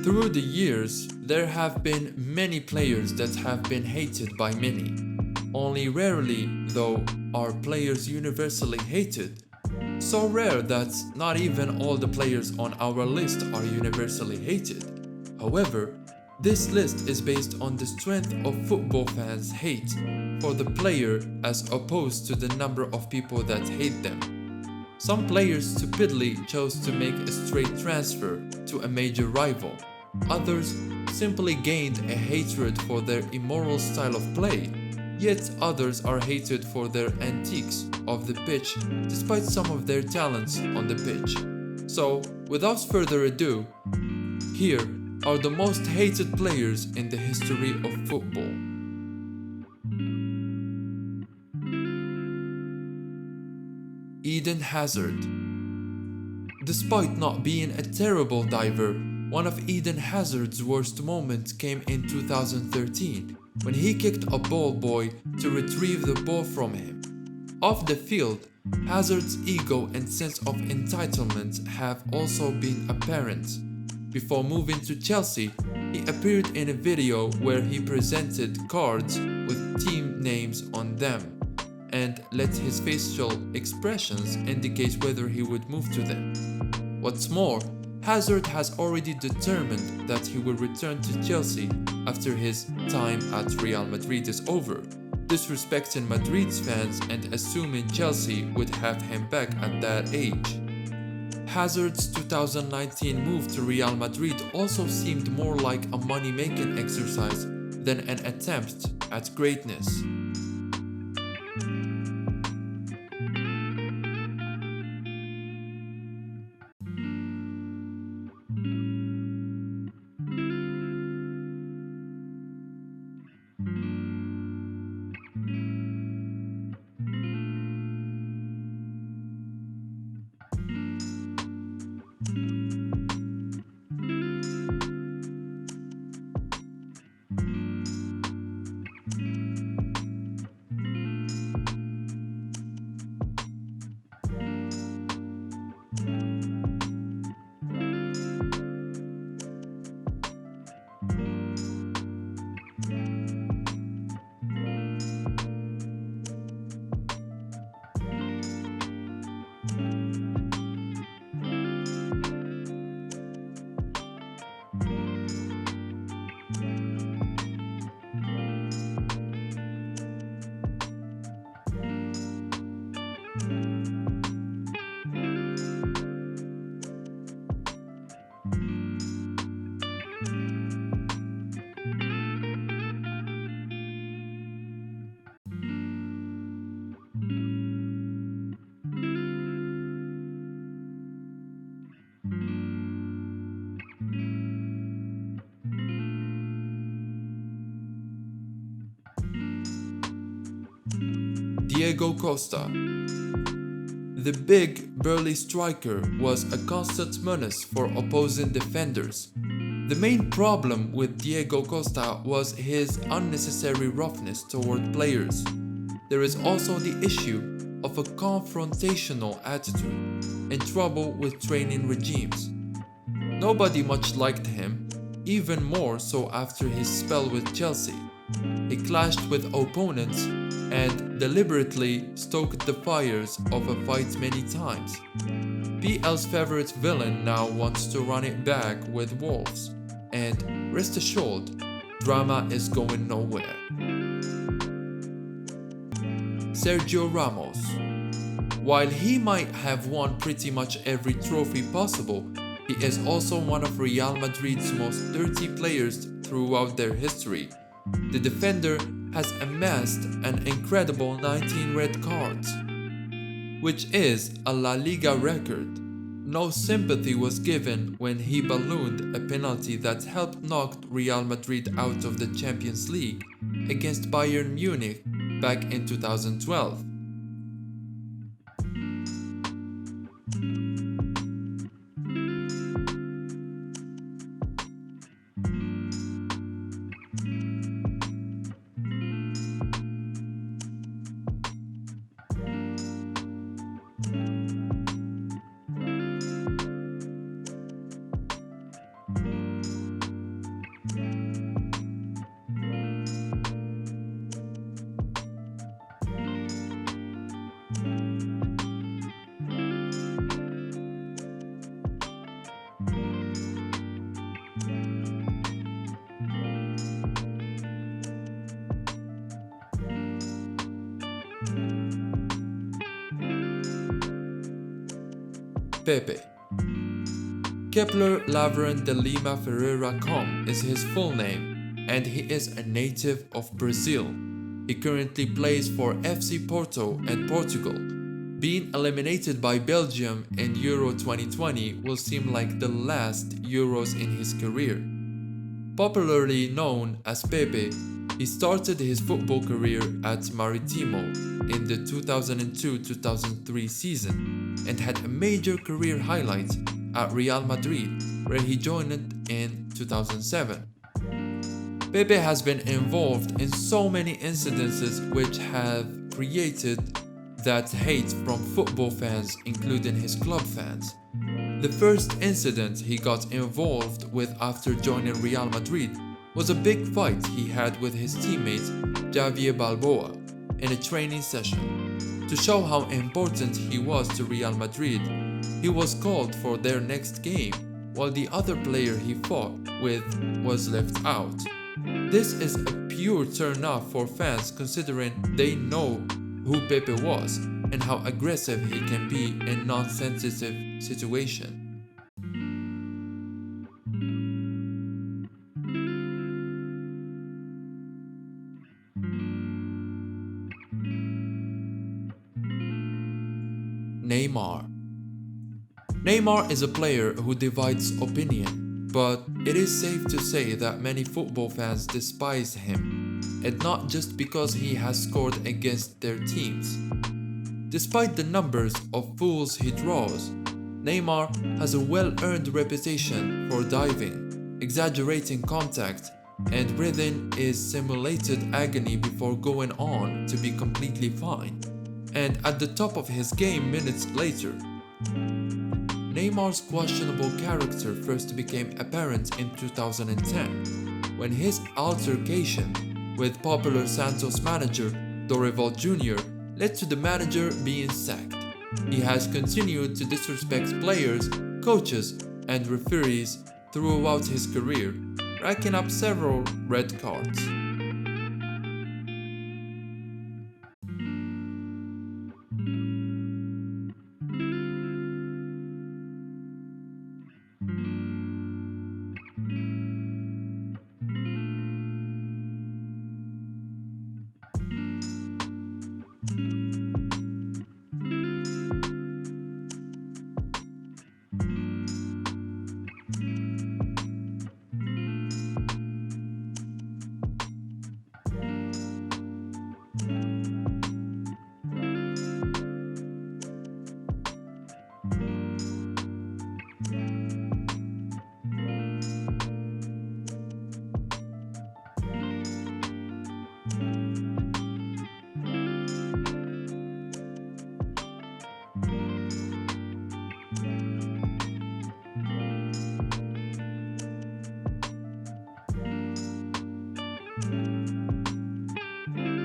Through the years, there have been many players that have been hated by many. Only rarely, though, are players universally hated. So rare that not even all the players on our list are universally hated. However, this list is based on the strength of football fans' hate for the player as opposed to the number of people that hate them. Some players stupidly chose to make a straight transfer to a major rival. Others simply gained a hatred for their immoral style of play. Yet others are hated for their antics of the pitch despite some of their talents on the pitch. So, without further ado, here are the most hated players in the history of football. Eden Hazard. Despite not being a terrible diver, one of Eden Hazard's worst moments came in 2013 when he kicked a ball boy to retrieve the ball from him. Off the field, Hazard's ego and sense of entitlement have also been apparent. Before moving to Chelsea, he appeared in a video where he presented cards with team names on them and let his facial expressions indicate whether he would move to them. What's more, Hazard has already determined that he will return to Chelsea after his time at Real Madrid is over, disrespecting Madrid's fans and assuming Chelsea would have him back at that age. Hazard's 2019 move to Real Madrid also seemed more like a money-making exercise than an attempt at greatness. Diego Costa. The big, burly striker was a constant menace for opposing defenders. The main problem with Diego Costa was his unnecessary roughness toward players. There is also the issue of a confrontational attitude and trouble with training regimes. Nobody much liked him, even more so after his spell with Chelsea. He clashed with opponents and deliberately stoked the fires of a fight many times. PL's favorite villain now wants to run it back with Wolves, and rest assured, drama is going nowhere. Sergio Ramos. While he might have won pretty much every trophy possible, he is also one of Real Madrid's most dirty players throughout their history. The defender has amassed an incredible 19 red cards, which is a La Liga record. No sympathy was given when he ballooned a penalty that helped knock Real Madrid out of the Champions League against Bayern Munich back in 2012. Pepe. Kepler Lavran de Lima Ferreira Com is his full name, and he is a native of Brazil. He currently plays for FC Porto and Portugal. Being eliminated by Belgium in Euro 2020 will seem like the last Euros in his career. Popularly known as Pepe, he started his football career at Maritimo in the 2002-2003 season and had a major career highlight at Real Madrid, where he joined in 2007. Pepe has been involved in so many incidences which have created that hate from football fans, including his club fans. The first incident he got involved with after joining Real Madrid was a big fight he had with his teammate Javier Balboa in a training session. To show how important he was to Real Madrid, he was called for their next game, while the other player he fought with was left out. This is a pure turn-off for fans considering they know who Pepe was and how aggressive he can be in non-sensitive situations. Neymar is a player who divides opinion, but it is safe to say that many football fans despise him, and not just because he has scored against their teams. Despite the numbers of fools he draws, Neymar has a well-earned reputation for diving, exaggerating contact, and breathing is simulated agony before going on to be completely fine, and at the top of his game minutes later. Neymar's questionable character first became apparent in 2010, when his altercation with popular Santos manager Dorival Jr. led to the manager being sacked. He has continued to disrespect players, coaches, and referees throughout his career, racking up several red cards.